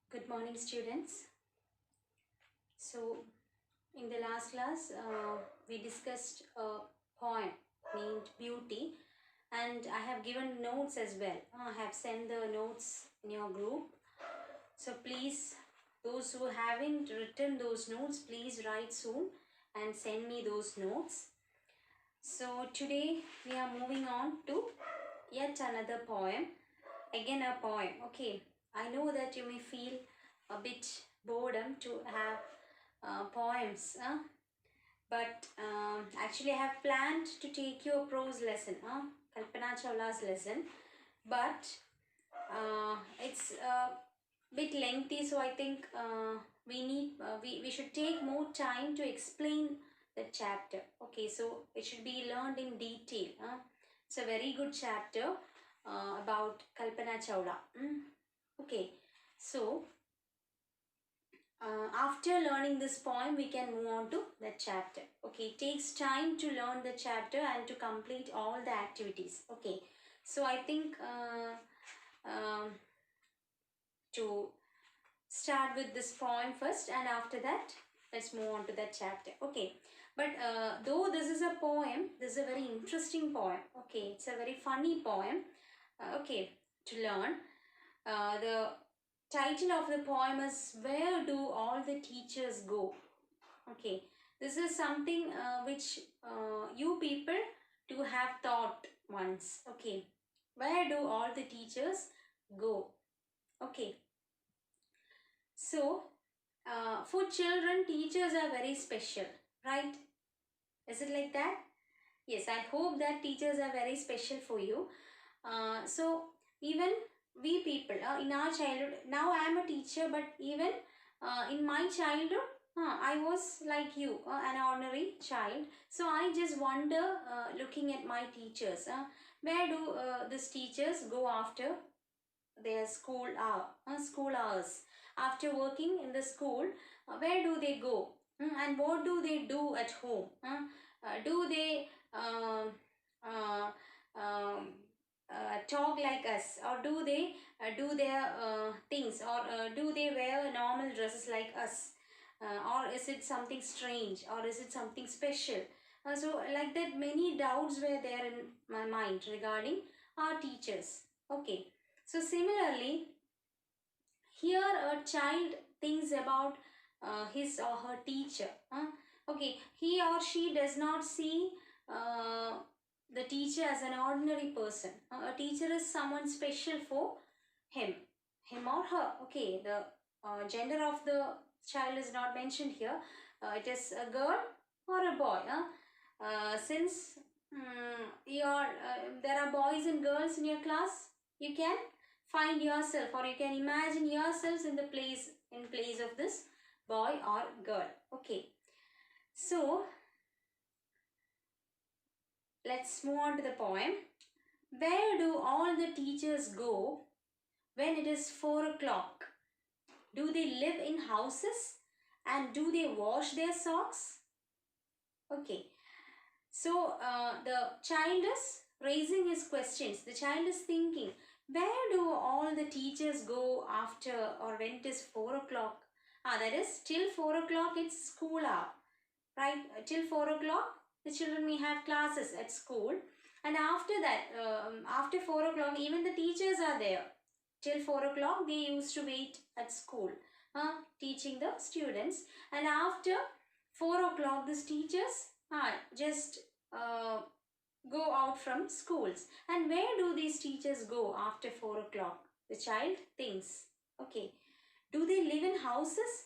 Good morning, students. So, in the last class, we discussed a poem named Beauty, and I have given notes as well. I have sent the notes in your group. So, please, those who haven't written those notes, please write soon and send me those notes. So, today we are moving on to yet another poem. Again, a poem. Okay, I know that you may feel a bit boredom to have poems, but actually I have planned to take you a prose lesson, Kalpana Chawla's lesson, but it's a bit lengthy, so I think we should take more time to explain the chapter. Okay, so it should be learned in detail. It's a very good chapter about Kalpana Chawla. Okay, so after learning this poem, we can move on to the chapter. Okay, it takes time to learn the chapter and to complete all the activities. Okay, so I think to start with this poem first, and after that, let's move on to that chapter. Okay, but though this is a poem, this is a very interesting poem. Okay, it's a very funny poem. Okay, to learn. The title of the poem is Where Do All the Teachers Go? Okay, this is something which you people do have thought once. Okay, where do all the teachers go? Okay, so for children, teachers are very special, right? Is it like that? Yes, I hope that teachers are very special for you. So even we people in our childhood, now I am a teacher, but even in my childhood, I was like you, an ordinary child. So I just wonder, looking at my teachers, where do these teachers go after their school hours? After working in the school, where do they go? And what do they do at home? Do they uh, um, talk like us, or do they do their things, or do they wear normal dresses like us, or is it something strange, or is it something special? So like that, many doubts were there in my mind regarding our teachers. Okay, so similarly, here a child thinks about his or her teacher. Okay, he or she does not see uh, the teacher as an ordinary person. A teacher is someone special for him, him or her. Okay, the gender of the child is not mentioned here. It is a girl or a boy. Since there are boys and girls in your class, you can find yourself, or you can imagine yourselves in place of this boy or girl. Okay, so let's move on to the poem. Where do all the teachers go when it is 4 o'clock? Do they live in houses, and do they wash their socks? Okay, so the child is raising his questions. The child is thinking, where do all the teachers go after, or when it is 4 o'clock? That is, till 4 o'clock it's school hour, right? Till 4 o'clock the children may have classes at school, and after that, after 4 o'clock, even the teachers are there. Till 4 o'clock they used to wait at school, teaching the students, and after 4 o'clock these teachers just uh, go out from schools. And where do these teachers go after 4 o'clock? The child thinks. Okay, do they live in houses?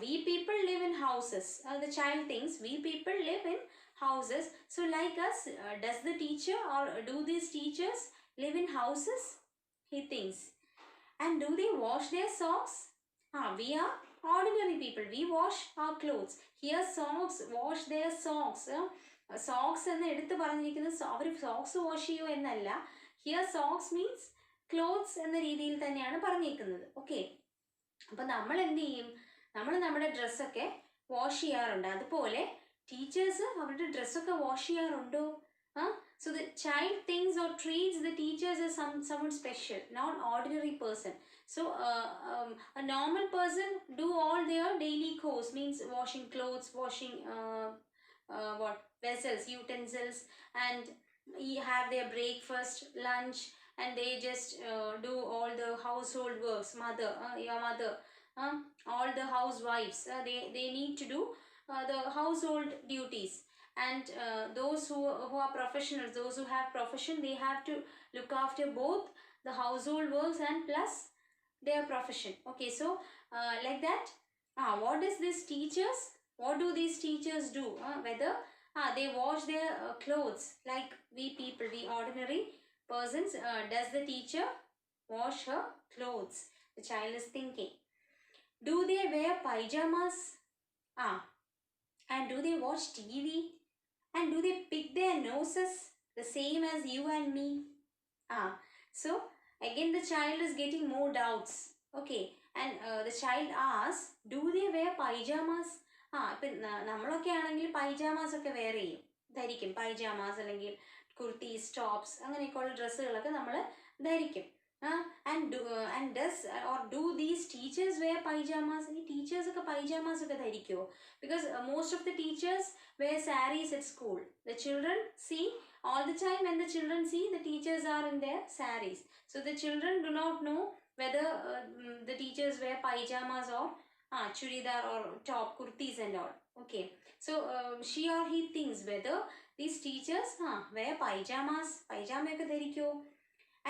We people live in houses. The child thinks we people live in houses. So like us, does the teacher, or do these teachers live in houses? He thinks. And do they wash their socks? We are ordinary people. We wash our clothes. Here socks, wash their socks. Socks എന്ന് എടുത്ത് പറഞ്ഞിരിക്കുന്നത് അവർ socks wash ചെയ്യൂ എന്നല്ല. Here socks means clothes എന്ന രീതിയിൽ തന്നെയാണ് പറഞ്ഞിരിക്കുന്നത്. Okay, അപ്പം നമ്മൾ എന്ത് ചെയ്യും? നമ്മൾ നമ്മുടെ ഡ്രസ്സൊക്കെ വാഷ് ചെയ്യാറുണ്ട്. അതുപോലെ ടീച്ചേഴ്സ് അവരുടെ ഡ്രസ്സൊക്കെ വാഷ് ചെയ്യാറുണ്ടോ? So the child thinks or treats the teachers as someone special, not ordinary person. So a normal person do all their daily chores, means washing clothes, washing what vessels, utensils, and have their breakfast, lunch, and they just do all the household works. Your mother, all the housewives, they need to do the household duties. And those who are professionals, those who have profession, they have to look after both the household works and plus their profession. Okay, so like that. What does this teachers? What do these teachers do? Whether they wash their clothes, like we people, we ordinary persons. Does the teacher wash her clothes? The child is thinking. Do they wear pajamas? And do they watch TV? And do they pick their noses the same as you and me? So again the child is getting more doubts. Okay, and the child asks, do they wear pajamas? ഇപ്പം നമ്മളൊക്കെ ആണെങ്കിൽ pyjamas ഒക്കെ wear ചെയ്യും, ധരിക്കും. Pyjamas അല്ലെങ്കിൽ kurtis, tops, അങ്ങനെയൊക്കെയുള്ള ഡ്രസ്സുകളൊക്കെ നമ്മൾ ധരിക്കും. And does or do these teachers wear pajamas? ഈ ടീച്ചേഴ്സ് ഒക്കെ പൈജാമാസ് ഒക്കെ ധരിക്കുമോ? Because most of the teachers wear saris at school. The children see all the time, when the children see, the teachers are in their saris. So the children do not know whether the teachers wear pajamas or churidar or top kurtis and all. Okay, so she or he thinks whether these teachers wear pajamas, pajama ഒക്കെ ധരിക്കുമോ?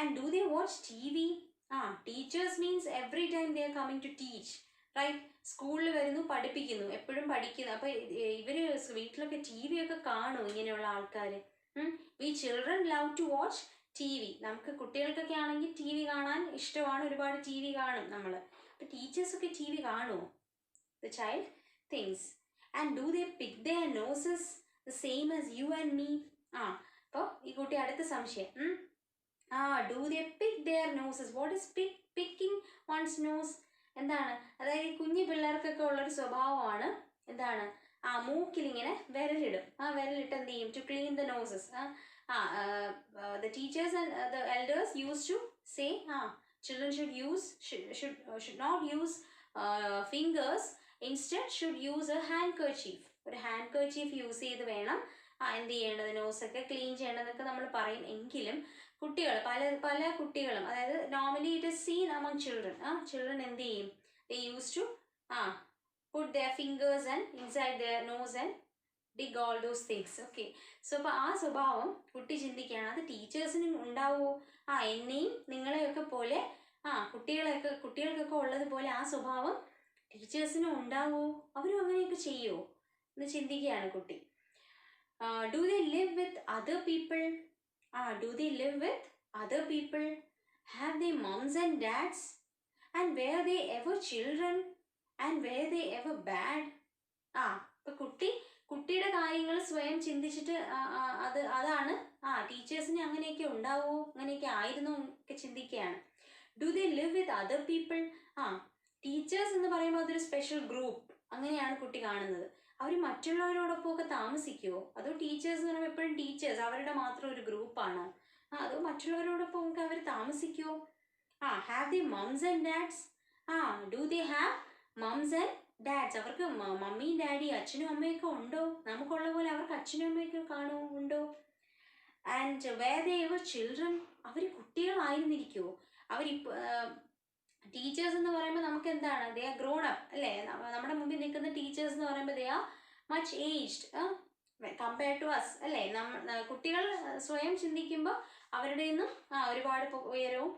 And do they watch TV? Teachers means every time they are coming to teach, right? സ്കൂളിൽ വരുന്നു, പഠിപ്പിക്കുന്നു, എപ്പോഴും പഠിക്കുന്നു. അപ്പോൾ ഇവര് വീട്ടിലൊക്കെ TV ഒക്കെ കാണും ഇങ്ങനെയുള്ള ആൾക്കാർ. We children love to watch TV. നമുക്ക് കുട്ടികൾക്കൊക്കെ ആണെങ്കിൽ TV കാണാൻ ഇഷ്ടമാണ്, ഒരുപാട് TV കാണും നമ്മൾ. അപ്പോൾ ടീച്ചേഴ്സൊക്കെ TV കാണുമോ? The child thinks. And do they pick their noses the same as you and me? അപ്പോൾ ഈ കുട്ടി അടുത്ത സംശയം. Do they pick their noses? What is picking one's nose? എന്താണ്? അതായത് കുഞ്ഞു പിള്ളേർക്കൊക്കെ ഉള്ളൊരു സ്വഭാവമാണ് എന്താണ്? മൂക്കിൽ ഇങ്ങനെ വിരലിടും. വിരലിട്ട് എന്ത് ചെയ്യും? To clean the noses. The teachers and the elders used to say, children should not use fingers. Instead should use a handkerchief. ഒരു ഹാൻഡ്കർച്ചീഫ് യൂസ് ചെയ്ത് വേണം എന്ത് ചെയ്യേണ്ടത്? നോസൊക്കെ ക്ലീൻ ചെയ്യേണ്ടതെന്നൊക്കെ നമ്മൾ പറയും. എങ്കിലും കുട്ടികൾ പല കുട്ടികളും, അതായത് normally it is seen among children. Children എന്ത് ചെയ്യും? They use to put their fingers and inside their nose and dig all those things. Okay, so അപ്പോൾ ആ സ്വഭാവം കുട്ടി ചിന്തിക്കുകയാണ്, അത് ടീച്ചേഴ്സിനും ഉണ്ടാവുമോ? എന്നെയും നിങ്ങളെയൊക്കെ പോലെ കുട്ടികൾക്കൊക്കെ ഉള്ളതുപോലെ ആ സ്വഭാവം ടീച്ചേഴ്സിനും ഉണ്ടാവുമോ? അവരും അങ്ങനെയൊക്കെ ചെയ്യുമോ എന്ന് ചിന്തിക്കുകയാണ് കുട്ടി. Do they live with other people? Do they live with other people? Have they moms and dads? And were they ever children? And were they ever bad? ഇപ്പൊ കുട്ടിയുടെ കാര്യങ്ങൾ സ്വയം ചിന്തിച്ചിട്ട് അതാണ് ടീച്ചേഴ്സിന് അങ്ങനെയൊക്കെ ഉണ്ടാവുമോ, അങ്ങനെയൊക്കെ ആയിരുന്നു ഒക്കെ ചിന്തിക്കുകയാണ്. Do they live with other people? Teachers എന്ന് പറയുമ്പോൾ അതൊരു സ്പെഷ്യൽ ഗ്രൂപ്പ്, അങ്ങനെയാണ് കുട്ടി കാണുന്നത്. അവർ മറ്റുള്ളവരോടൊപ്പം ഒക്കെ താമസിക്കുമോ? അതോ ടീച്ചേഴ്സ് എന്ന് പറയുമ്പോൾ എപ്പോഴും ടീച്ചേഴ്സ് അവരുടെ മാത്രം ഒരു ഗ്രൂപ്പാണോ? അതോ മറ്റുള്ളവരോടൊപ്പം ഒക്കെ അവർ താമസിക്കുമോ? Have they mums and dads? Do they have mums and dads? അവർക്ക് മമ്മിയും ഡാഡി, അച്ഛനും അമ്മയൊക്കെ ഉണ്ടോ? നമുക്കുള്ള പോലെ അവർക്ക് അച്ഛനും അമ്മയൊക്കെ കാണുമോ, ഉണ്ടോ? And where they ever children? അവർ കുട്ടികളായിരുന്നിരിക്കുമോ? അവരിപ്പോൾ ടീച്ചേഴ്സ് എന്ന് പറയുമ്പോൾ നമുക്ക് എന്താണ്? ദേ ആർ ഗ്രോൺ അപ്പ് അല്ലേ? നമ്മുടെ മുമ്പിൽ നിൽക്കുന്ന ടീച്ചേഴ്സ് എന്ന് പറയുമ്പോൾ they are much aged compared to us അല്ലേ? കുട്ടികൾ സ്വയം ചിന്തിക്കുമ്പോൾ അവരുടെ നിന്നും ഒരുപാട് ഉയരവും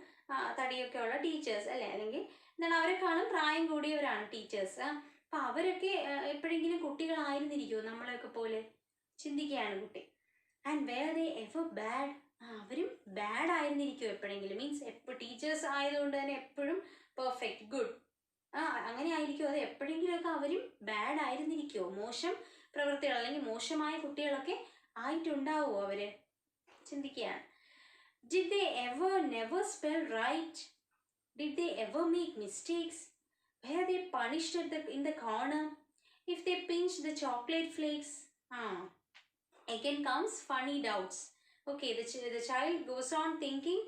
തടിയൊക്കെ ഉള്ള ടീച്ചേഴ്സ് അല്ലേ, അല്ലെങ്കിൽ എന്താണ് അവരെക്കാളും പ്രായം കൂടിയവരാണ് ടീച്ചേഴ്സ്. അപ്പം അവരൊക്കെ എപ്പോഴെങ്കിലും കുട്ടികളായിരുന്നിരിക്കുമോ നമ്മളെയൊക്കെ പോലെ? ചിന്തിക്കുകയാണ് കുട്ടി. And where they ever bad? അവരും ബാഡ് ആയിരുന്നിരിക്കുമോ എപ്പോഴെങ്കിലും? മീൻസ് ടീച്ചേഴ്സ് ആയതുകൊണ്ട് തന്നെ എപ്പോഴും പെർഫെക്റ്റ്, ഗുഡ്, അങ്ങനെ ആയിരിക്കുമോ? അത് എപ്പോഴെങ്കിലുമൊക്കെ അവരും ബാഡ് ആയിരുന്നിരിക്കുമോ? മോശം പ്രവൃത്തികൾ അല്ലെങ്കിൽ മോശമായ കുട്ടികളൊക്കെ ആയിട്ടുണ്ടാവുമോ അവര്? ചിന്തിക്കുകയാണ്. Did they ever never spell right? Did they ever make mistakes? Were they punished in the corner if they pinched the chocolate flakes? Again comes funny doubts. Okay, the child goes on thinking,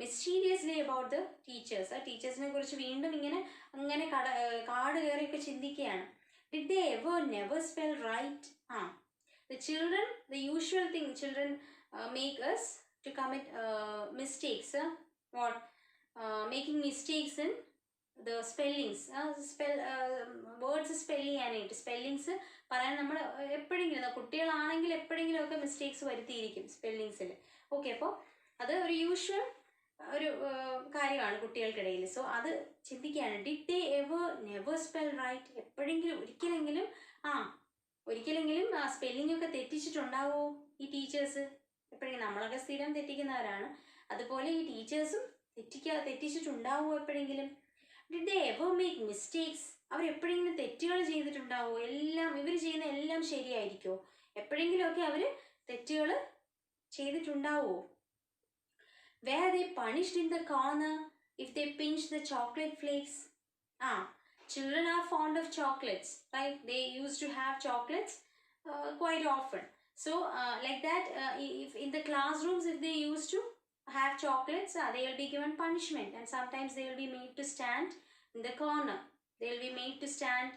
mysteriously about the teachers. ആ ടീച്ചേഴ്സിനെ കുറിച്ച് വീണ്ടും ഇങ്ങനെ അങ്ങനെ കാട് കയറിയൊക്കെ ചിന്തിക്കുകയാണ്. Did they ever never spell right? ആ, the children, the usual thing children make us to commit mistakes. What? Making mistakes in the spellings. Words spell ചെയ്യാനായിട്ട് സ്പെല്ലിങ്സ് പറയാൻ നമ്മൾ എപ്പോഴെങ്കിലും കുട്ടികളാണെങ്കിൽ എപ്പോഴെങ്കിലുമൊക്കെ മിസ്റ്റേക്സ് വരുത്തിയിരിക്കും സ്പെല്ലിങ്സിൽ. ഓക്കെ, അപ്പോൾ അത് ഒരു യൂഷ്വൽ ഒരു കാര്യമാണ് കുട്ടികൾക്കിടയിൽ. സോ അത് ചിന്തിക്കുകയാണ്. Did they ever never spell right? എപ്പോഴെങ്കിലും ഒരിക്കലെങ്കിലും ആ സ്പെല്ലിംഗ് ഒക്കെ തെറ്റിച്ചിട്ടുണ്ടാവോ ഈ ടീച്ചേഴ്സ്? എപ്പോഴെങ്കിലും നമ്മളൊക്കെ സ്ഥിരം തെറ്റിക്കുന്നവരാണ്, അതുപോലെ ഈ ടീച്ചേഴ്സും തെറ്റിച്ചിട്ടുണ്ടാവോ എപ്പോഴെങ്കിലും? Did they ever make mistakes? അവർ എപ്പോഴെങ്കിലും തെറ്റുകൾ ചെയ്തിട്ടുണ്ടാവോ? എല്ലാം ഇവർ ചെയ്യുന്ന എല്ലാം ശരിയായിരിക്കുമോ? എപ്പോഴെങ്കിലുമൊക്കെ അവർ തെറ്റുകൾ ചെയ്തിട്ടുണ്ടാവോ? Were they punished in the corner if they pinched the chocolate flakes? Children are fond of chocolates, right? They used to have chocolates quite often. So like that, if in the classrooms, if they used to have chocolates, they will be given punishment, and sometimes they will be made to stand in the corner. They will be made to stand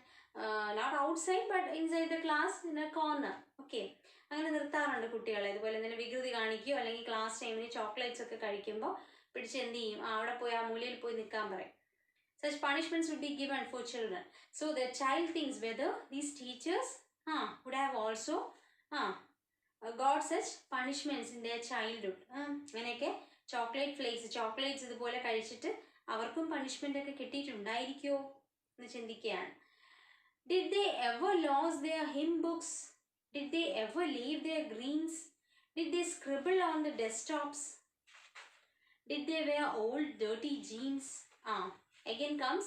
not outside but inside the class in a corner. Okay, അങ്ങനെ നിർത്താറുണ്ട് കുട്ടികളെ. അതുപോലെ തന്നെ വികൃതി കാണിക്കുകയോ അല്ലെങ്കിൽ class ടൈമിന് chocolates ഒക്കെ കഴിക്കുമ്പോൾ പിടിച്ച് എന്ത് ചെയ്യും? അവിടെ പോയി ആ മൂലയിൽ പോയി നിൽക്കാൻ പറയും. Such punishments would be given for children. So the child thinks whether these teachers would have also got such punishments in their childhood. അങ്ങനെയൊക്കെ ചോക്ലേറ്റ്സ് ഇതുപോലെ കഴിച്ചിട്ട് അവർക്കും പണിഷ്മെന്റ് ഒക്കെ കിട്ടിയിട്ടുണ്ടായിരിക്കുമോ എന്ന് ചിന്തിക്കുകയാണ്. Did they ever lose their hymn books? Did they ever leave their greens? Did they scribble on the desktops? Did they wear old dirty jeans? Again comes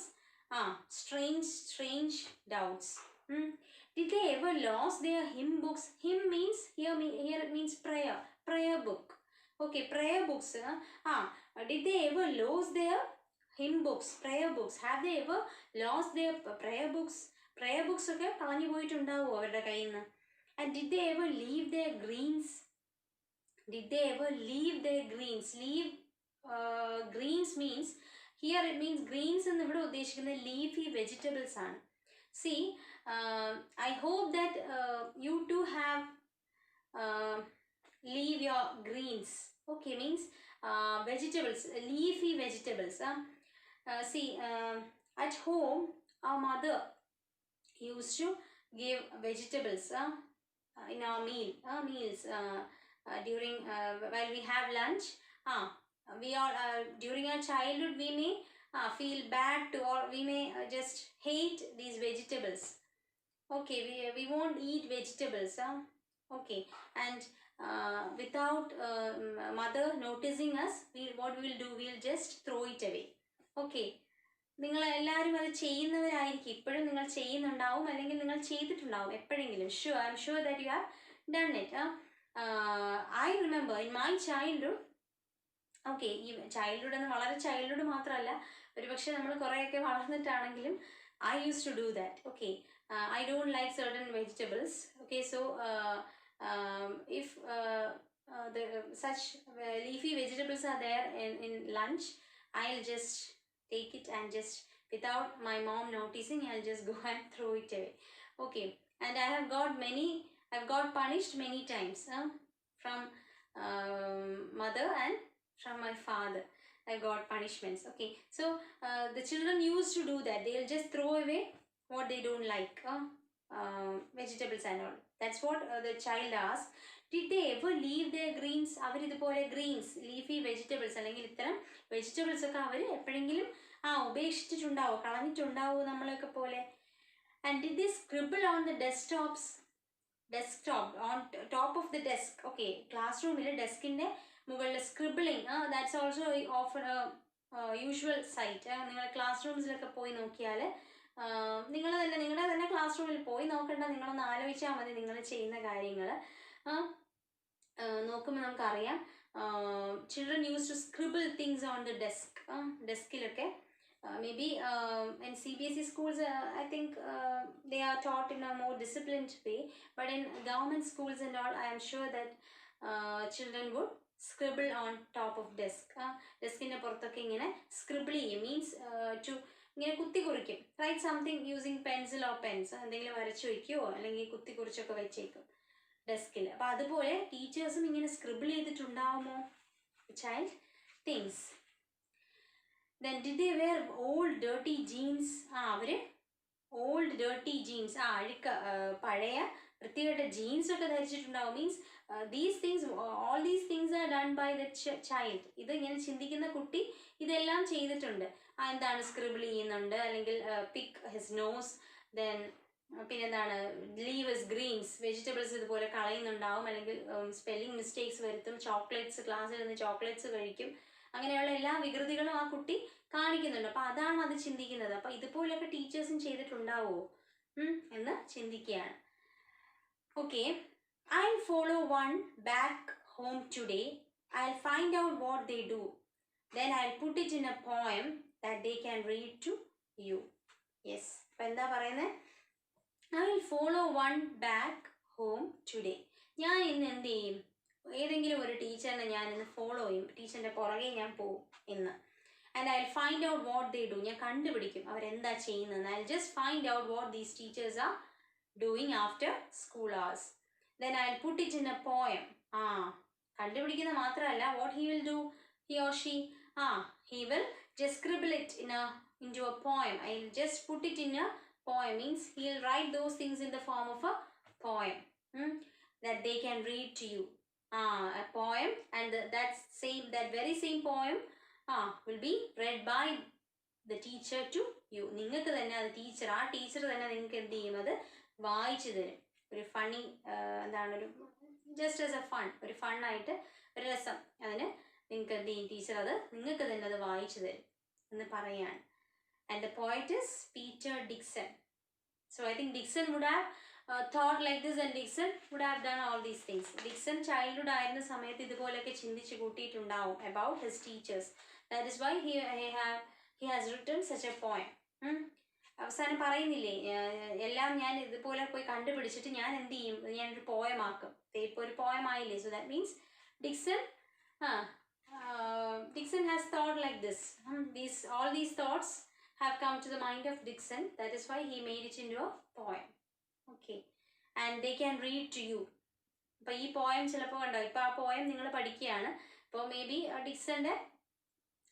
strange doubts. Did they ever lose their hymn books? Hymn means here it means prayer book. Okay, prayer books. Did they ever lose their hymn books, prayer books? Have they ever lost their prayer books? Prayer books ഒക്കെ കളഞ്ഞു പോയിട്ടുണ്ടാവോ അവരുടെ കയ്യിൽ നിന്ന്? And did they ever leave their greens? Did they ever leave their greens? Greens means here it means greens എന്ന് ഇവിടെ ഉദ്ദേശിക്കുന്നത് leafy vegetables ആണ്. See, I hope that you too have leave your greens. Okay, means vegetables, leafy vegetables. See, at home our mother used to give vegetables in our meals during while we have lunch. We all during our childhood we may feel bad to, or we may just hate these vegetables. Okay, we won't eat vegetables. Okay, and without mother noticing us, what we will do, we'll just throw it away. Okay, നിങ്ങൾ എല്ലാവരും അത് ചെയ്യുന്നവരായിരിക്കും. ഇപ്പോഴും നിങ്ങൾ ചെയ്യുന്നുണ്ടാവും, അല്ലെങ്കിൽ നിങ്ങൾ ചെയ്തിട്ടുണ്ടാവും എപ്പോഴെങ്കിലും. I am sure that you have done it. I remember in my childhood. Okay, ഈ ചൈൽഡ്ഹുഡ് എന്ന് വളരെ ചൈൽഡ്ഹുഡ് മാത്രമല്ല, ഒരു പക്ഷെ നമ്മൾ കുറേയൊക്കെ വളർന്നിട്ടാണെങ്കിലും I used to do that. Okay, I don't like certain vegetables. Okay, so if the such leafy vegetables are there in lunch, I'll just take it and just, without my mom noticing, I'll just go and throw it away. Okay, and I've got punished many times from mother and from my father. I got punishments. Okay, so the children used to do that. They'll just throw away what they don't like, vegetables and all. That's what the child asked. Did they ever leave their greens? അവരിതുപോലെ greens, leafy vegetables അല്ലെങ്കിൽ ഇത്തരം vegetables ഒക്കെ അവർ എപ്പോഴെങ്കിലും ഉപേക്ഷിച്ചിട്ടുണ്ടാവോ, കളഞ്ഞിട്ടുണ്ടാവോ നമ്മളെയൊക്കെ പോലെ? And did they scribble on the desktop, on top of the desk? Okay, classroomil ഡെസ്കിന്റെ മുകളിൽ scribbling, that's also often usual sight. നിങ്ങൾ class റൂംസിലൊക്കെ പോയി നോക്കിയാൽ, നിങ്ങളുടെ തന്നെ ക്ലാസ് റൂമിൽ പോയി നോക്കണ്ട, നിങ്ങളൊന്ന് ആലോചിച്ചാൽ മതി നിങ്ങൾ ചെയ്യുന്ന കാര്യങ്ങൾ. നോക്കുമ്പോൾ നമുക്കറിയാം, children use to scribble things on the ഡെസ്കിലൊക്കെ. Maybe in CBSE schools, I think they are taught in a more disciplined way, but in government schools and all, I am sure that children would scribble on top of desk. ഡെസ്കിൻ്റെ പുറത്തൊക്കെ ഇങ്ങനെ scribble ചെയ്യും, means to ഇങ്ങനെ കുത്തി കുറിക്കും. Write something using pencil or pens, എന്തെങ്കിലും വരച്ചു വയ്ക്കുമോ അല്ലെങ്കിൽ കുത്തി കുറിച്ചൊക്കെ വെച്ചേക്കും ഡെസ്കിൽ. അപ്പോൾ അതുപോലെ ടീച്ചേഴ്സും ഇങ്ങനെ സ്ക്രിബിൾ ചെയ്തിട്ടുണ്ടാവുമോ? Child things. Then did they wear old dirty jeans? അവർ ഓൾഡ് ഡേർട്ടി ജീൻസ്, അഴുക്ക പഴയ വൃത്തികെട്ട ജീൻസ് ഒക്കെ ധരിച്ചിട്ടുണ്ടാവും. Means these things, all these things are done by the child. ഇത് ഇങ്ങനെ ചിന്തിക്കുന്ന കുട്ടി ഇതെല്ലാം ചെയ്തിട്ടുണ്ട്. എന്താണ് സ്ക്രിബിൾ ചെയ്യുന്നുണ്ട്, അല്ലെങ്കിൽ പിക്ക് ഹിസ് നോസ്, ദെൻ പിന്നെന്താണ് ലീവ് ഹിസ് ഗ്രീൻസ്, വെജിറ്റബിൾസ് ഇതുപോലെ കളയുന്നുണ്ടാവും, അല്ലെങ്കിൽ സ്പെല്ലിംഗ് മിസ്റ്റേക്സ് വരുത്തും, ചോക്ലേറ്റ്സ് ക്ലാസ്സിൽ നിന്ന് ചോക്ലേറ്റ്സ് കഴിക്കും. അങ്ങനെയുള്ള എല്ലാ വികൃതികളും ആ കുട്ടി കാണിക്കുന്നുണ്ട്. അപ്പോൾ അതാണ് അത് ചിന്തിക്കുന്നത്. അപ്പോൾ ഇതുപോലെയൊക്കെ ടീച്ചേഴ്സും ചെയ്തിട്ടുണ്ടാവുമോ എന്ന് ചിന്തിക്കുകയാണ്. Okay, I'll follow one back home today. I'll find out what they do. Then I'll put it in a poem that they can read to you. Yes. അപ്പോൾ എന്താ പറയുന്നത്? I'll follow one back home today. ഞാൻ ഇന്ന് എന്ത് ചെയ്യും? ഏതെങ്കിലും ഒരു ടീച്ചറിനെ ഞാൻ ഇന്ന് ഫോളോ ചെയ്യും, ടീച്ചറിൻ്റെ പുറകെ ഞാൻ പോവും ഇന്ന്. And I'll find out what they do. ഞാൻ കണ്ടുപിടിക്കും അവരെന്താ ചെയ്യുന്നതെന്ന്. I'll just find out what these teachers are doing after school hours. Then I'll put it in a poem. കണ്ടുപിടിക്കുന്ന മാത്രമല്ല, what he will do, he or she, he will just scribble it into a poem. I'll just put it in a poem, means he'll write those things in the form of a poem that they can read to you. A poem, and that very same poem will be read by the teacher to you. നിങ്ങൾക്ക് തന്നെ അത് ആ teacher തന്നെ നിങ്ങൾക്ക് എന്ത് ചെയ്യും, അത് വായിച്ചു തരും. ഒരു ഫണ്ണി എന്താണ്, ഒരു ജസ്റ്റ് ആസ് എ ഫൺ, ഒരു ഫണ്ണായിട്ട് ഒരു രസം, അതിന് നിങ്ങൾക്ക് എന്ത് ചെയ്യും, ടീച്ചർ അത് നിങ്ങൾക്ക് തന്നെ അത് വായിച്ചു തരും എന്ന് പറയാണ്. And the poet is Peter Dickson. So I think Dickson would have thought like this, and Dickson would have done all these things. Dickson childhood ആയിരുന്ന സമയത്ത് ഇതുപോലെയൊക്കെ ചിന്തിച്ച് കൂട്ടിയിട്ടുണ്ടാവും about his teachers. That is why he has written such a poem. അവസാനം പറയുന്നില്ലേ, എല്ലാം ഞാൻ ഇതുപോലെ പോയി കണ്ടുപിടിച്ചിട്ട് ഞാൻ എന്ത് ചെയ്യും, ഞാനൊരു പോയമാക്കും. ഇപ്പോൾ ഒരു പോയമായില്ലേ. So that means Dickson has thought like this. All these thoughts have come to the mind of Dickson. That is why he made it into a poem. Okay, and they can read to you. അപ്പോൾ ഈ poem ചിലപ്പോൾ കണ്ടോ, ഇപ്പോൾ ആ poem നിങ്ങൾ പഠിക്കുകയാണ്. ഇപ്പോൾ may be ഡിക്സന്റെ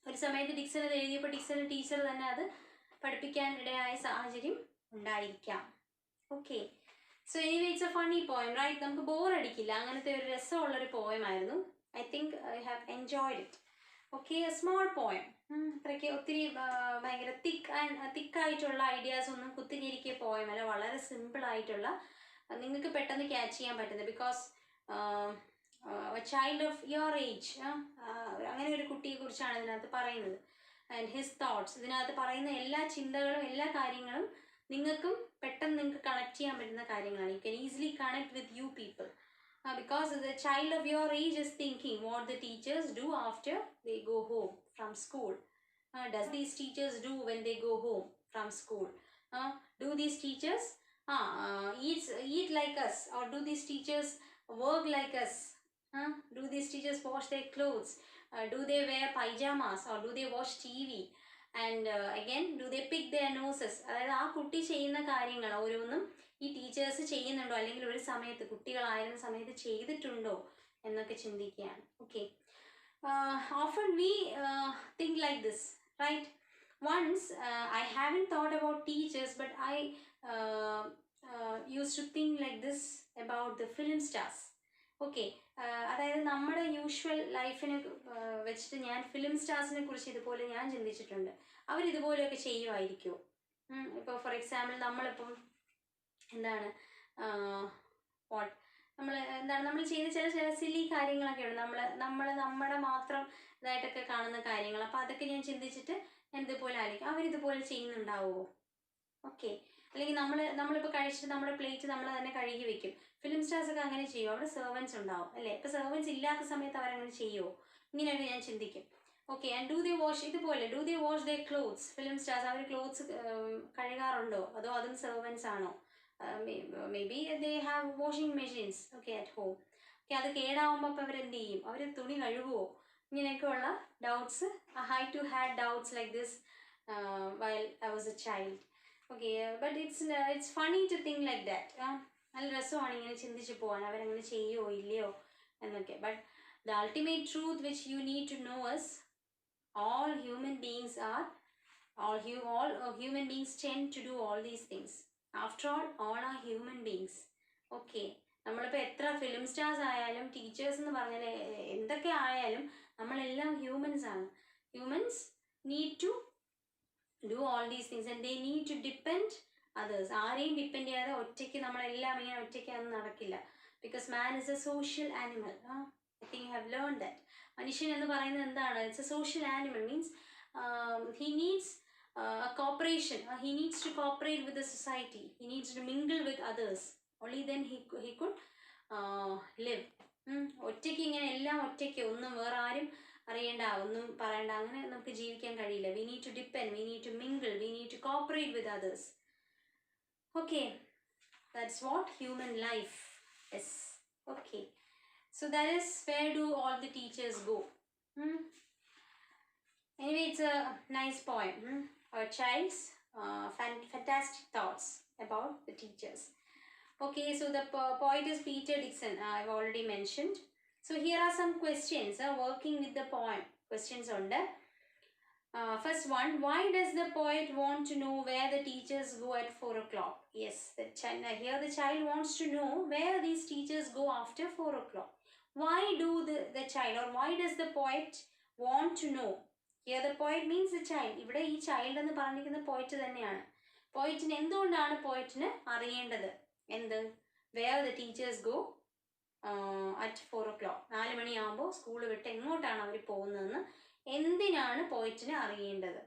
ഒരു സമയത്ത് ഡിക്സൺ അത് എഴുതിയപ്പോൾ ഡിക്സന്റെ ടീച്ചർ തന്നെ അത് പഠിപ്പിക്കാൻ ഇടയായ സാഹചര്യം ഉണ്ടായിരിക്കാം. Okay, so anyway it's a funny poem, right? നമുക്ക് ബോർ അടിക്കില്ല, അങ്ങനത്തെ ഒരു രസമുള്ളൊരു പോയമായിരുന്നു. I think I have enjoyed it. Okay, a small poem. അത്രയ്ക്ക് ഒത്തിരി ഭയങ്കര തിക്കായിട്ടുള്ള ഐഡിയാസ് ഒന്നും കുത്തിരിക്കിയ പോയമല്ല, വളരെ സിമ്പിളായിട്ടുള്ള, നിങ്ങൾക്ക് പെട്ടെന്ന് ക്യാച്ച് ചെയ്യാൻ പറ്റുന്നത്. Because child of your age, അങ്ങനെ ഒരു കുട്ടിയെ കുറിച്ചാണ് ഇതിനകത്ത് പറയുന്നത്. ആൻഡ് ഹിസ് തോട്ട്സ്, ഇതിനകത്ത് പറയുന്ന എല്ലാ ചിന്തകളും എല്ലാ കാര്യങ്ങളും നിങ്ങൾക്കും പെട്ടെന്ന് നിങ്ങൾക്ക് കണക്ട് ചെയ്യാൻ പറ്റുന്ന കാര്യങ്ങളാണ്. You can easily connect with you people because the child of your age is thinking what the teachers do after they go home from school. Does these teachers do when they go home from school? Do these teachers eat like us, or do these teachers work like us? Do these teachers wash their clothes? Do they wear pajamas, or do they watch TV? And again, do they pick their noses? അതായത് ആ കുട്ടി ചെയ്യുന്ന കാര്യങ്ങൾ ഓരോന്നും ഈ teachers ചെയ്യുന്നുണ്ടോ, അല്ലെങ്കിൽ ഒരു സമയത്ത് കുട്ടികളായിരുന്ന സമയത്ത് ചെയ്തിട്ടുണ്ടോ എന്നൊക്കെ ചിന്തിക്കുകയാണ്. Okay, often we think like this, right? Once I haven't thought about teachers, but I used to think like this about the film stars. Okay, അതായത് നമ്മുടെ യൂഷ്വൽ ലൈഫിനെ വെച്ചിട്ട് ഞാൻ ഫിലിം സ്റ്റാർസിനെ കുറിച്ച് ഇതുപോലെ ഞാൻ ചിന്തിച്ചിട്ടുണ്ട്. അവരിതുപോലെയൊക്കെ ചെയ്യുമായിരിക്കുമോ? ഇപ്പോൾ ഫോർ എക്സാമ്പിൾ നമ്മളിപ്പം എന്താണ് നമ്മൾ ചെയ്യുന്ന ചില സിലി കാര്യങ്ങളൊക്കെ ഉണ്ട്, നമ്മുടെ മാത്രം ഇതായിട്ടൊക്കെ കാണുന്ന കാര്യങ്ങൾ. അപ്പോൾ അതൊക്കെ ഞാൻ ചിന്തിച്ചിട്ട് ഞാൻ ഇതുപോലെ ആയിരിക്കും, അവരിതുപോലെ ചെയ്യുന്നുണ്ടാവുമോ? ഓക്കെ, അല്ലെങ്കിൽ നമ്മളിപ്പോൾ കഴിച്ചിട്ട് നമ്മുടെ പ്ലേറ്റ് നമ്മൾ തന്നെ കഴുകി വെക്കും. ഫിലിം സ്റ്റാർസ് ഒക്കെ അങ്ങനെ ചെയ്യുമോ? അവിടെ സെർവൻസ് ഉണ്ടാവും അല്ലേ? ഇപ്പോൾ സെർവൻസ് ഇല്ലാത്ത സമയത്ത് അവരങ്ങനെ ചെയ്യുമോ? ഇങ്ങനെയൊക്കെ ഞാൻ ചിന്തിക്കും. Okay, and do they wash they clothes? Film stars അവർ ക്ലോത്ത്സ് കഴുകാറുണ്ടോ, അതോ അതും സെർവൻസ് ആണോ? Maybe they have washing machines, okay, at home. അത് കേടാവുമ്പോൾ അപ്പോൾ അവരെന്ത് ചെയ്യും? അവർ തുണി കഴുകുമോ? ഇങ്ങനെയൊക്കെയുള്ള doubts. I too had doubts like this while I was a child. Okay, but it's funny to think like that. നല്ല രസമാണ് ഇങ്ങനെ ചിന്തിച്ച് പോകാൻ, അവരങ്ങനെ ചെയ്യുമോ ഇല്ലയോ എന്നൊക്കെ. But the ultimate truth which you need to know is all human beings tend to do all these things. After all are human beings. Okay, നമ്മളിപ്പോൾ എത്ര ഫിലിം സ്റ്റാർസ് ആയാലും ടീച്ചേഴ്സ് എന്ന് പറഞ്ഞാൽ എന്തൊക്കെ ആയാലും നമ്മളെല്ലാം ഹ്യൂമൻസ് ആണ്. Humans need to do all these things and they need to depend others. ആരെയും ഡിപ്പെൻഡ് ചെയ്യാതെ ഒറ്റയ്ക്ക് നമ്മളെല്ലാം ഇങ്ങനെ ഒറ്റയ്ക്ക് അതൊന്നും നടക്കില്ല. Because man is a social animal. I think you have learn that. മനുഷ്യൻ എന്ന് പറയുന്നത് എന്താണ്? It's a social animal. Means he needs cooperation. He needs to cooperate with the society. He needs to mingle with others. Only then he could live. ഒറ്റയ്ക്ക് ഇങ്ങനെ എല്ലാം ഒറ്റയ്ക്ക് ഒന്നും വേറെ ആരും അറിയേണ്ട, ഒന്നും പറയണ്ട, അങ്ങനെ നമുക്ക് ജീവിക്കാൻ കഴിയില്ല. We need to depend, we need to mingle, we need to cooperate with others. Okay, that's what human life is. Okay, so that is where do all the teachers go. Anyway, it's a nice poem. A child's fantastic thoughts about the teachers. Okay, so the poet is Peter Dixon. I've already mentioned. So here are some questions working with the poem. Questions on that. First one, why does the poet want to know where the teachers go at 4 o'clock? Yes, here the child wants to know where these teachers go after 4 o'clock. Why do the child, or why does the poet want to know? Here the poet means the child. ഇവിടെ ഈ child എന്ന് പറഞ്ഞിരിക്കുന്ന പോയിറ്റ് തന്നെയാണ്. പോയിറ്റിന് എന്തുകൊണ്ടാണ് പോയിറ്റിന് അറിയേണ്ടത് എന്ത്? Where the teachers go at 4 o'clock. 4 മണിയാകുമ്പോൾ സ്കൂൾ വിട്ട് എങ്ങോട്ടാണ് അവർ പോകുന്നതെന്ന് എന്തിനാണ് പോയിറ്റിന് അറിയേണ്ടത്?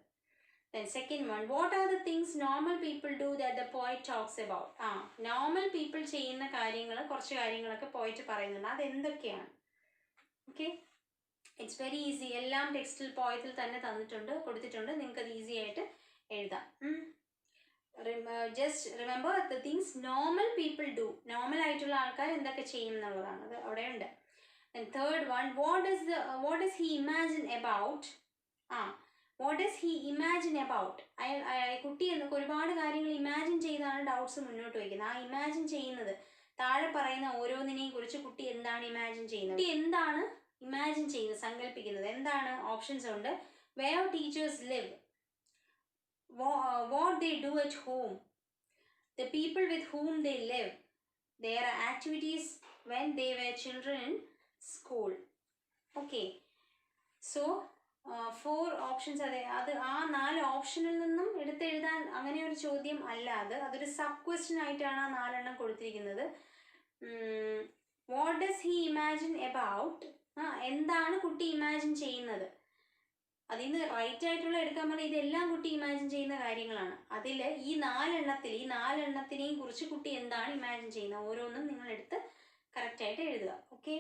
Then second one, what are the things normal people do that the poet talks about? Normal people ചെയ്യുന്ന കാര്യങ്ങൾ, കുറച്ച് കാര്യങ്ങളൊക്കെ പോയിറ്റ് പറയുന്നുണ്ട്. അതെന്തൊക്കെയാണ്? Okay, it's very easy. എല്ലാം ടെക്സ്റ്റിൽ പോയത്തിൽ തന്നെ തന്നിട്ടുണ്ട്, കൊടുത്തിട്ടുണ്ട്. നിങ്ങൾക്ക് അത് ഈസി ആയിട്ട് എഴുതാം. Just remember the things normal people do. Normal ആയിട്ടുള്ള ആൾക്കാർ എന്തൊക്കെ ചെയ്യും എന്നുള്ളതാണ്, അത് അവിടെ ഉണ്ട്. And third one, what does he imagine about? What does he imagine about? കുട്ടി എന്നൊക്കെ ഒരുപാട് കാര്യങ്ങൾ ഇമാജിൻ ചെയ്താണ് ഡൗട്ട്സ് മുന്നോട്ട് വയ്ക്കുന്നത്. ആ ഇമാജിൻ ചെയ്യുന്നത്, താഴെ പറയുന്ന ഓരോന്നിനെയും കുറിച്ച് കുട്ടി എന്താണ് ഇമാജിൻ ചെയ്യുന്നത്, കുട്ടി എന്താണ് ഇമാജിൻ ചെയ്യുന്നത്, സങ്കല്പിക്കുന്നത് എന്താണ്? ഓപ്ഷൻസ് ഉണ്ട്. Where teachers live, what they do at home, the people with whom they live, their activities when they were children in school. Okay, so 4 options. അത് ആ 4 ഓപ്ഷനിൽ നിന്നും എടുത്തെഴുതാൻ അങ്ങനെ ഒരു ചോദ്യം അല്ലാതെ അതൊരു സബ് ക്വസ്റ്റ്യൻ ആയിട്ടാണ് ആ 4 എണ്ണം കൊടുത്തിരിക്കുന്നത്. What does he imagine about? എന്താണ് കുട്ടി ഇമാജിൻ ചെയ്യുന്നത്? അതിൽ നിന്ന് റൈറ്റ് ആയിട്ടുള്ള എടുക്കാൻ പറഞ്ഞാൽ ഇതെല്ലാം കുട്ടി ഇമാജിൻ ചെയ്യുന്ന കാര്യങ്ങളാണ്. അതിൽ ഈ 4 എണ്ണത്തിനെയും കുറിച്ച് കുട്ടി എന്താണ് ഇമാജിൻ ചെയ്യുന്നത് ഓരോന്നും നിങ്ങൾ എടുത്ത് കറക്റ്റായിട്ട് എഴുതുക. Okay,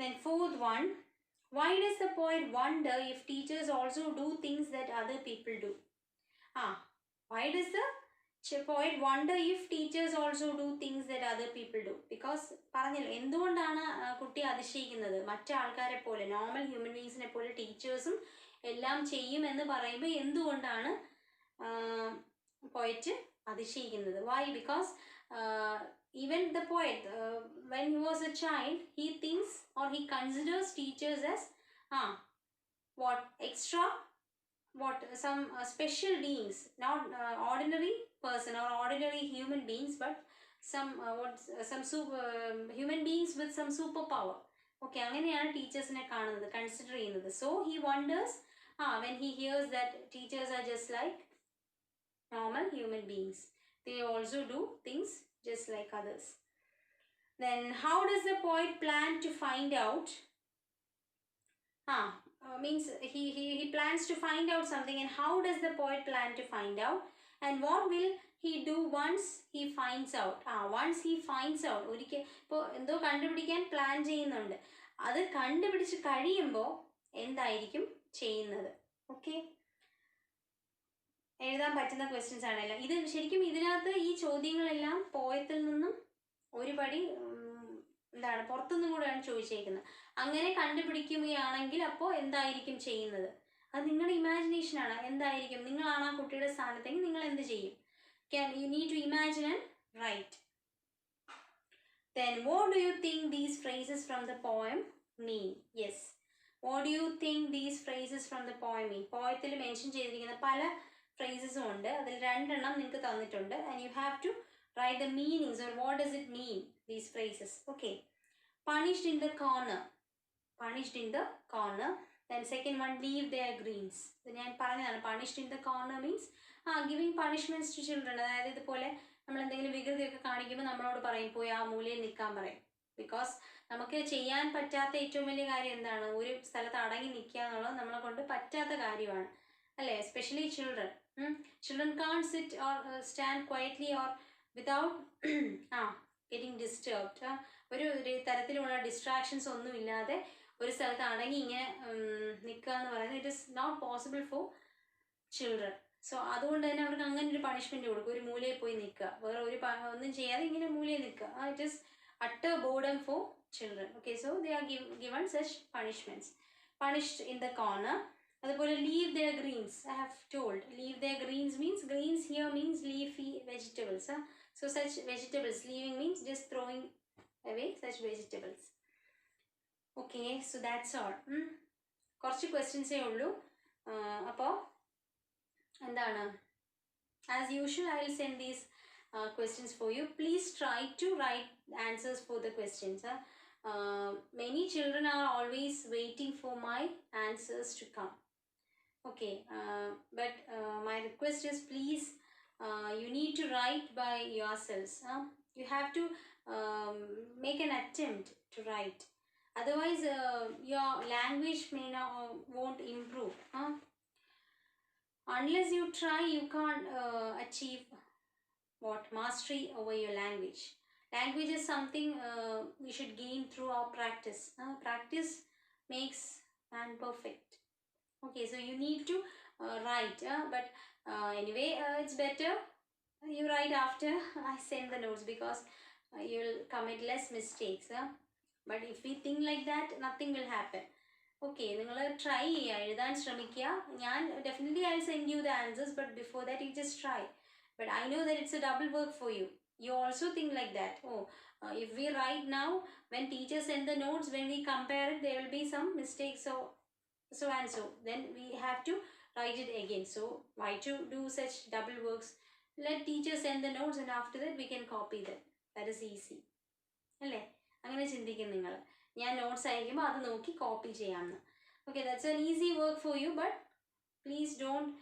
then fourth one, why does the poet wonder if teachers also do things that other people do? Why does the poet wonder if teachers also do things that other people do? Because പറഞ്ഞല്ലോ എന്തുകൊണ്ടാണ് കുട്ടി അതിശയിക്കുന്നത്? മറ്റാൾക്കാരെ പോലെ, normal human ബീങ്സിനെ പോലെ ടീച്ചേഴ്സും എല്ലാം ചെയ്യുമെന്ന് പറയുമ്പോൾ എന്തുകൊണ്ടാണ് poet അതിശയിക്കുന്നത്? Why? Because even the poet, when he was a child, he thinks or he considers teachers as what extra, what some special beings, not ordinary person or ordinary human beings, but some human beings with some superpower. Okay, അങ്ങനെയാണ് ടീച്ചേഴ്സിനെ കാണുന്നത്, consider ചെയ്യുന്നത്. So he wonders when he hears that teachers are just like normal human beings, they also do things just like others. Then how does the poet plan to find out? Means he plans to find out something, and how does the poet plan to find out? And what will he do once he finds out? Once he finds out, ഒരിക്കൽ ഇപ്പോൾ എന്തോ കണ്ടുപിടിക്കാൻ plan ചെയ്യുന്നുണ്ട്, അത് കണ്ടുപിടിച്ച് കഴിയുമ്പോൾ എന്തായിരിക്കും ചെയ്യുന്നത്? ഓക്കെ, എഴുതാൻ പറ്റുന്ന ക്വസ്റ്റ്യൻസ് ആണെല്ലാം ഇത്. ശരിക്കും ഇതിനകത്ത് ഈ ചോദ്യങ്ങളെല്ലാം പോയത്തിൽ നിന്നും ഒരുപടി എന്താണ് പുറത്തുനിന്നും കൂടെയാണ് ചോദിച്ചേക്കുന്നത്. അങ്ങനെ കണ്ടുപിടിക്കുകയാണെങ്കിൽ അപ്പോൾ എന്തായിരിക്കും ചെയ്യുന്നത്? അത് നിങ്ങളുടെ ഇമാജിനേഷനാണ്. എന്തായിരിക്കും, നിങ്ങളാണ് ആ കുട്ടിയുടെ സ്ഥാനത്തെങ്കിൽ നിങ്ങൾ എന്ത് ചെയ്യും? You need to imagine and write. Then what do you think these phrases from the poem mean? Yes. What do you think these phrases from the poem mean? പോയത്തിൽ മെൻഷൻ ചെയ്തിരിക്കുന്ന പല ഫ്രേസസും ഉണ്ട്. അതിൽ 2 എണ്ണം നിങ്ങൾക്ക് തന്നിട്ടുണ്ട്. And you have to write the meanings or what does it mean, these phrases. Okay. Punished in the corner. Punished in the corner. Then second one, leave their greens. ഞാൻ പറഞ്ഞതാണ്, punished in the corner means giving punishments to children. അതായത് ഇതുപോലെ നമ്മൾ എന്തെങ്കിലും വികൃതിയൊക്കെ കാണിക്കുമ്പോൾ നമ്മളോട് പറയും പോയി ആ മൂലയിൽ നിൽക്കാൻ പറയും. ബിക്കോസ് നമുക്ക് ചെയ്യാൻ പറ്റാത്ത ഏറ്റവും വലിയ കാര്യം എന്താണ്? ഒരു സ്ഥലത്ത് അടങ്ങി നിൽക്കുക എന്നുള്ളത് നമ്മളെ കൊണ്ട് പറ്റാത്ത കാര്യമാണ് അല്ലേ? Especially children. Children can't sit or stand quietly or without getting disturbed. ഒരു തരത്തിലുള്ള ഡിസ്ട്രാക്ഷൻസ് ഒന്നും ഇല്ലാതെ ഒരു സ്ഥലത്ത് അടങ്ങി ഇങ്ങനെ നിൽക്കുക എന്ന് പറയുന്നത് it is not possible for children. So അതുകൊണ്ട് തന്നെ അവർക്ക് അങ്ങനെ ഒരു പണിഷ്മെൻറ്റ് കൊടുക്കും. ഒരു മൂലയിൽ പോയി നിൽക്കുക, വേറെ ഒരു ഒന്നും ചെയ്യാതെ ഇങ്ങനെ മൂലയിൽ നിൽക്കുക. It is utter boredom for children. Okay, so they are given such punishments. Punished in the corner. അതുപോലെ leave their greens. I have told leave their greens means, greens here means leafy vegetables. So such vegetables, leaving means just throwing away such vegetables. Okay, so that's all. കുറച്ച് ക്വസ്റ്റ്യൻസേ ഉള്ളൂ. അപ്പോൾ എന്താണ്, as usual I will send these questions for you. Please try to write answers for the questions. Many children are always waiting for my answers to come. Okay, but my request is please you need to write by yourselves. You have to make an attempt to write. Otherwise your language won't improve. Unless you try, you can't achieve mastery over your language. Language is something we should gain through our practice. Practice makes man perfect. Okay, so you need to write. But anyway, it's better you write after I send the notes, because you'll commit less mistakes. But if we think like that, nothing will happen. Okay, നിങ്ങൾ try ചെയ്യുക, എഴുതാൻ ശ്രമിക്കുക. ഞാൻ definitely I'll send you the answers, but before that you just try. But I know that it's a double work for you. You also think like that. If we write now, when teachers send the notes, when we compare it, there will be some mistakes. So and so. Then we have to write it again. So why to do such double works? Let teachers send the notes and after that we can copy that. That is easy. അല്ലേ? അങ്ങനെ ചിന്തിക്കും നിങ്ങൾ. ഞാൻ notes അയക്കുമ്പോൾ അത് നോക്കി copy ചെയ്യാമെന്ന്. Okay, that's an easy work for you, but please don't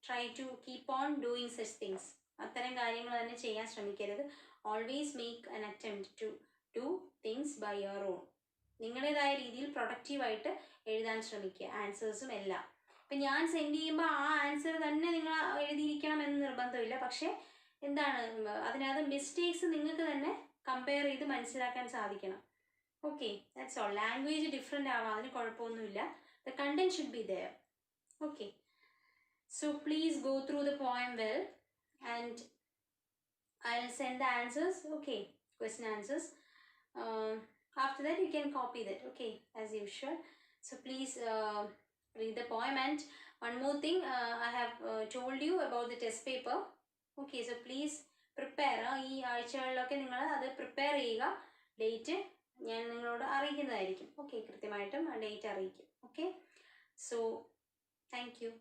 try to keep on doing such things. അത്തരം കാര്യങ്ങൾ തന്നെ ചെയ്യാൻ ശ്രമിക്കരുത്. Always make an attempt to do things by your own. നിങ്ങളുടേതായ രീതിയിൽ പ്രൊഡക്റ്റീവായിട്ട് എഴുതാൻ ശ്രമിക്കുക, ആൻസേഴ്സും എല്ലാം. ഇപ്പം ഞാൻ സെൻഡ് ചെയ്യുമ്പോൾ ആ ആൻസർ തന്നെ നിങ്ങൾ എഴുതിയിരിക്കണം എന്ന് നിർബന്ധമില്ല. പക്ഷേ എന്താണ്, അതിനകത്ത് മിസ്റ്റേക്സ് നിങ്ങൾക്ക് തന്നെ കമ്പയർ ചെയ്ത് മനസ്സിലാക്കാൻ സാധിക്കണം. Okay, that's all. Language different ആവാം, അതിന് കുഴപ്പമൊന്നുമില്ല. The content should be there. Okay, so please go through the poem well and I'll send the answers. Okay, question answers. After that you can copy that. Okay, as usual. So please read the poem. And one more thing, I have told you about the test paper. Okay, so please prepare. ഈ ആഴ്ചകളിലൊക്കെ നിങ്ങൾ അത് prepare ചെയ്യുക. Date ഞാൻ നിങ്ങളോട് അറിയിക്കുന്നതായിരിക്കും. Okay, കൃത്യമായിട്ടും date അറിയിക്കും. Okay, so thank you.